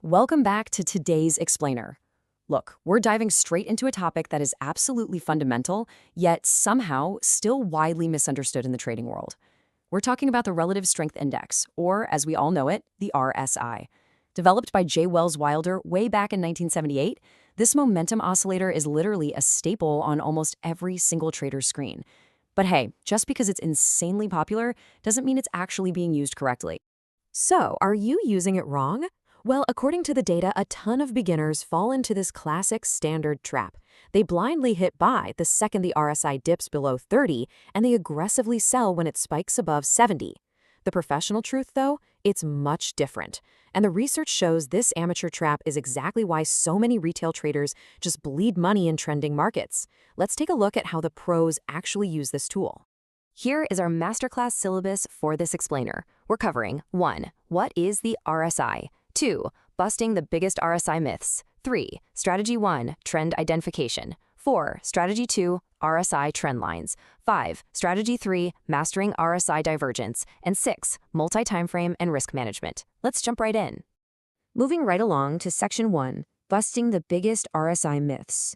Welcome back to today's explainer. Look, we're diving straight into a topic that is absolutely fundamental, yet somehow still widely misunderstood in the trading world. We're talking about the Relative Strength Index, or as we all know it, the RSI. Developed by J. Wells Wilder way back in 1978, this momentum oscillator is literally a staple on almost every single trader's screen. But hey, just because it's insanely popular doesn't mean it's actually being used correctly. So, are you using it wrong? Well, according to the data, a ton of beginners fall into this classic standard trap. They blindly hit buy the second the RSI dips below 30, and they aggressively sell when it spikes above 70. The professional truth, though, it's much different. And the research shows this amateur trap is exactly why so many retail traders just bleed money in trending markets. Let's take a look at how the pros actually use this tool. Here is our masterclass syllabus for this explainer. We're covering 1. What is the RSI? 2. Busting the biggest RSI myths. 3. Strategy 1. Trend identification. 4. Strategy 2. RSI trend lines. 5. Strategy 3. Mastering RSI divergence. And 6. Multi-Timeframe and risk management. Let's jump right in. Moving right along to Section 1. Busting the biggest RSI myths.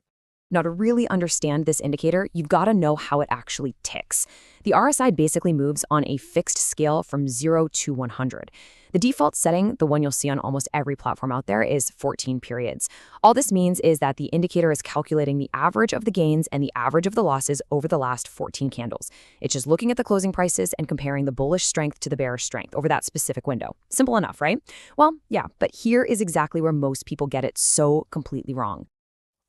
Now, to really understand this indicator, you've got to know how it actually ticks. The RSI basically moves on a fixed scale from 0 to 100. The default setting, the one you'll see on almost every platform out there, is 14 periods. All this means is that the indicator is calculating the average of the gains and the average of the losses over the last 14 candles. It's just looking at the closing prices and comparing the bullish strength to the bearish strength over that specific window. Simple enough, right? Well, yeah, but here is exactly where most people get it so completely wrong.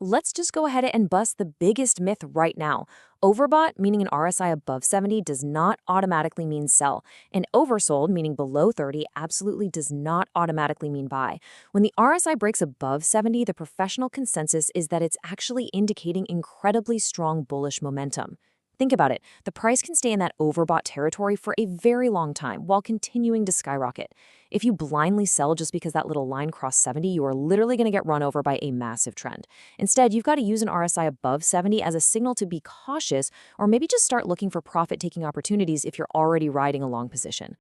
Let's just go ahead and bust the biggest myth right now. Overbought, meaning an RSI above 70, does not automatically mean sell. And oversold, meaning below 30, absolutely does not automatically mean buy. When the RSI breaks above 70, the professional consensus is that it's actually indicating incredibly strong bullish momentum. Think about it. The price can stay in that overbought territory for a very long time while continuing to skyrocket. If you blindly sell just because that little line crossed 70, you are literally going to get run over by a massive trend. Instead, you've got to use an RSI above 70 as a signal to be cautious, or maybe just start looking for profit-taking opportunities if you're already riding a long position.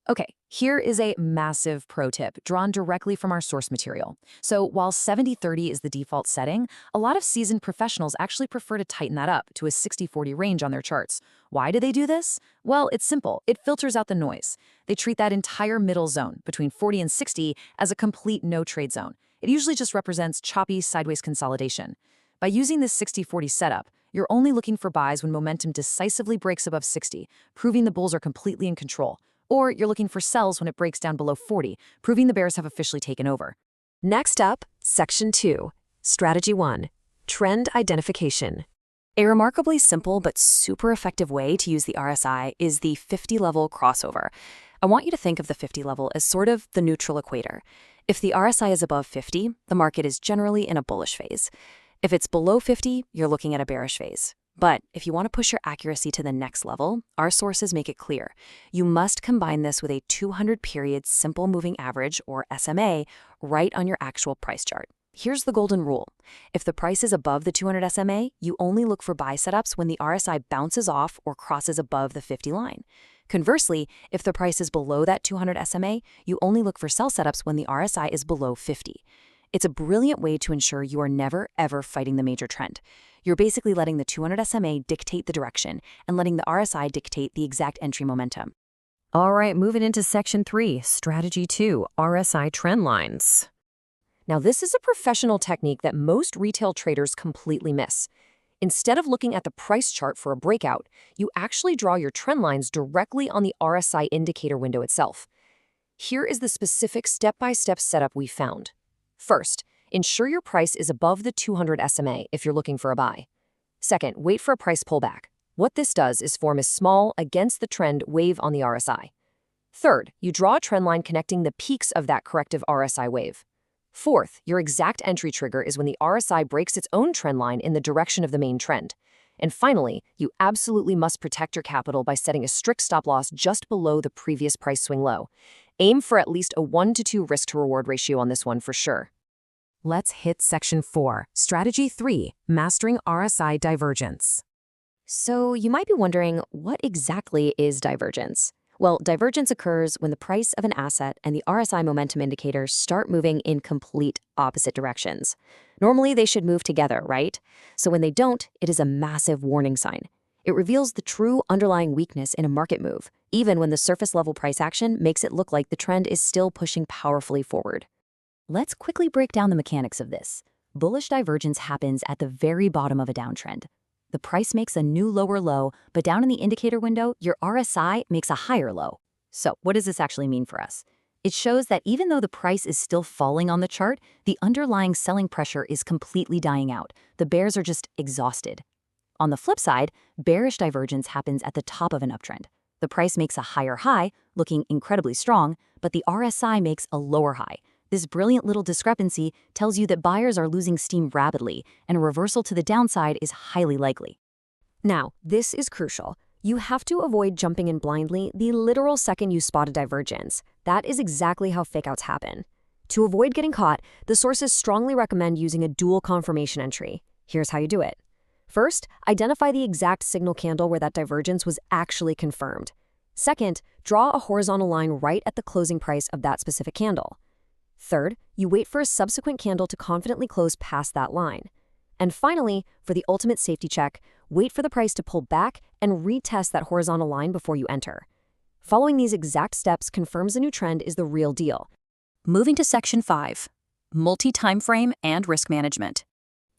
Okay, here is a massive pro tip drawn directly from our source material. So while 70-30 is the default setting, a lot of seasoned professionals actually prefer to tighten that up to a 60-40 range on their charts. Why do they do this? Well, it's simple. It filters out the noise. They treat that entire middle zone between 40 and 60 as a complete no-trade zone. It usually just represents choppy sideways consolidation. By using this 60-40 setup, you're only looking for buys when momentum decisively breaks above 60, proving the bulls are completely in control. Or you're looking for sells when it breaks down below 40, proving the bears have officially taken over. Next up, Section 2, Strategy 1, Trend Identification. A remarkably simple but super effective way to use the RSI is the 50-level crossover. I want you to think of the 50 level as sort of the neutral equator. If the RSI is above 50, the market is generally in a bullish phase. If it's below 50, you're looking at a bearish phase. But if you want to push your accuracy to the next level, our sources make it clear. You must combine this with a 200-period simple moving average, or SMA, right on your actual price chart. Here's the golden rule. If the price is above the 200 SMA, you only look for buy setups when the RSI bounces off or crosses above the 50 line. Conversely, if the price is below that 200 SMA, you only look for sell setups when the RSI is below 50. It's a brilliant way to ensure you are never, ever fighting the major trend. You're basically letting the 200 SMA dictate the direction and letting the RSI dictate the exact entry momentum. All right, moving into Section 3, Strategy 2, RSI trend lines. Now, this is a professional technique that most retail traders completely miss. Instead of looking at the price chart for a breakout, you actually draw your trend lines directly on the RSI indicator window itself. Here is the specific step-by-step setup we found. First, ensure your price is above the 200 SMA if you're looking for a buy. Second, wait for a price pullback. What this does is form a small against the trend wave on the RSI. Third, you draw a trend line connecting the peaks of that corrective RSI wave. Fourth, your exact entry trigger is when the RSI breaks its own trend line in the direction of the main trend. And finally, you absolutely must protect your capital by setting a strict stop loss just below the previous price swing low. Aim for at least a 1-to-2 risk-to-reward ratio on this one for sure. Let's hit Section 4, Strategy 3, Mastering RSI Divergence. So you might be wondering, what exactly is divergence? Well, divergence occurs when the price of an asset and the RSI momentum indicators start moving in complete opposite directions. Normally, they should move together, right? So when they don't, it is a massive warning sign. It reveals the true underlying weakness in a market move, even when the surface-level price action makes it look like the trend is still pushing powerfully forward. Let's quickly break down the mechanics of this. Bullish divergence happens at the very bottom of a downtrend. The price makes a new lower low, but down in the indicator window, your RSI makes a higher low. So what does this actually mean for us? It shows that even though the price is still falling on the chart, the underlying selling pressure is completely dying out. The bears are just exhausted. On the flip side, bearish divergence happens at the top of an uptrend. The price makes a higher high, looking incredibly strong, but the RSI makes a lower high. This brilliant little discrepancy tells you that buyers are losing steam rapidly, and a reversal to the downside is highly likely. Now, this is crucial. You have to avoid jumping in blindly the literal second you spot a divergence. That is exactly how fakeouts happen. To avoid getting caught, the sources strongly recommend using a dual confirmation entry. Here's how you do it. First, identify the exact signal candle where that divergence was actually confirmed. Second, draw a horizontal line right at the closing price of that specific candle. Third, you wait for a subsequent candle to confidently close past that line. And finally, for the ultimate safety check, wait for the price to pull back and retest that horizontal line before you enter. Following these exact steps confirms a new trend is the real deal. Moving to Section 5, Multi-Timeframe and Risk Management.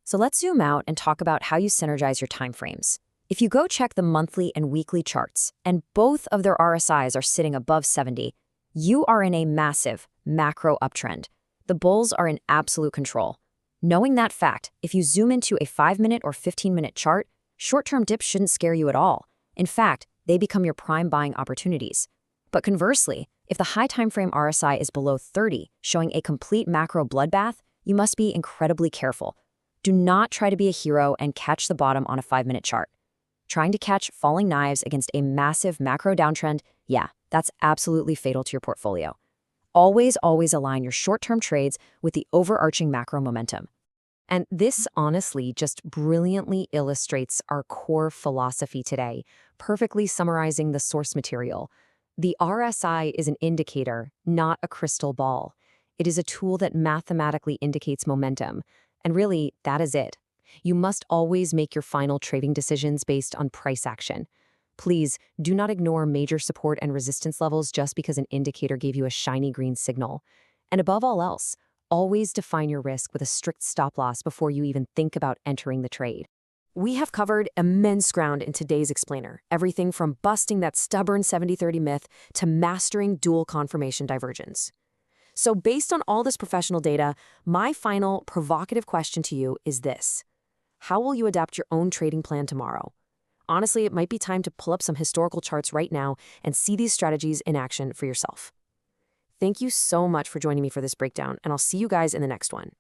So let's zoom out and talk about how you synergize your timeframes. If you go check the monthly and weekly charts, and both of their RSIs are sitting above 70, you are in a massive macro uptrend. The bulls are in absolute control. Knowing that fact, if you zoom into a 5-minute or 15-minute chart, short-term dips shouldn't scare you at all. In fact, they become your prime buying opportunities. But conversely, if the high timeframe RSI is below 30, showing a complete macro bloodbath, you must be incredibly careful. Do not try to be a hero and catch the bottom on a 5-minute chart. Trying to catch falling knives against a massive macro downtrend, yeah, that's absolutely fatal to your portfolio. Always align your short-term trades with the overarching macro momentum. And this honestly just brilliantly illustrates our core philosophy today, perfectly summarizing the source material. The RSI is an indicator, not a crystal ball. It is a tool that mathematically indicates momentum. And really, that is it. You must always make your final trading decisions based on price action. Please do not ignore major support and resistance levels just because an indicator gave you a shiny green signal. And above all else, always define your risk with a strict stop loss before you even think about entering the trade. We have covered immense ground in today's explainer, everything from busting that stubborn 70-30 myth to mastering dual confirmation divergence. So based on all this professional data, my final provocative question to you is this. How will you adapt your own trading plan tomorrow? Honestly, it might be time to pull up some historical charts right now and see these strategies in action for yourself. Thank you so much for joining me for this breakdown, and I'll see you guys in the next one.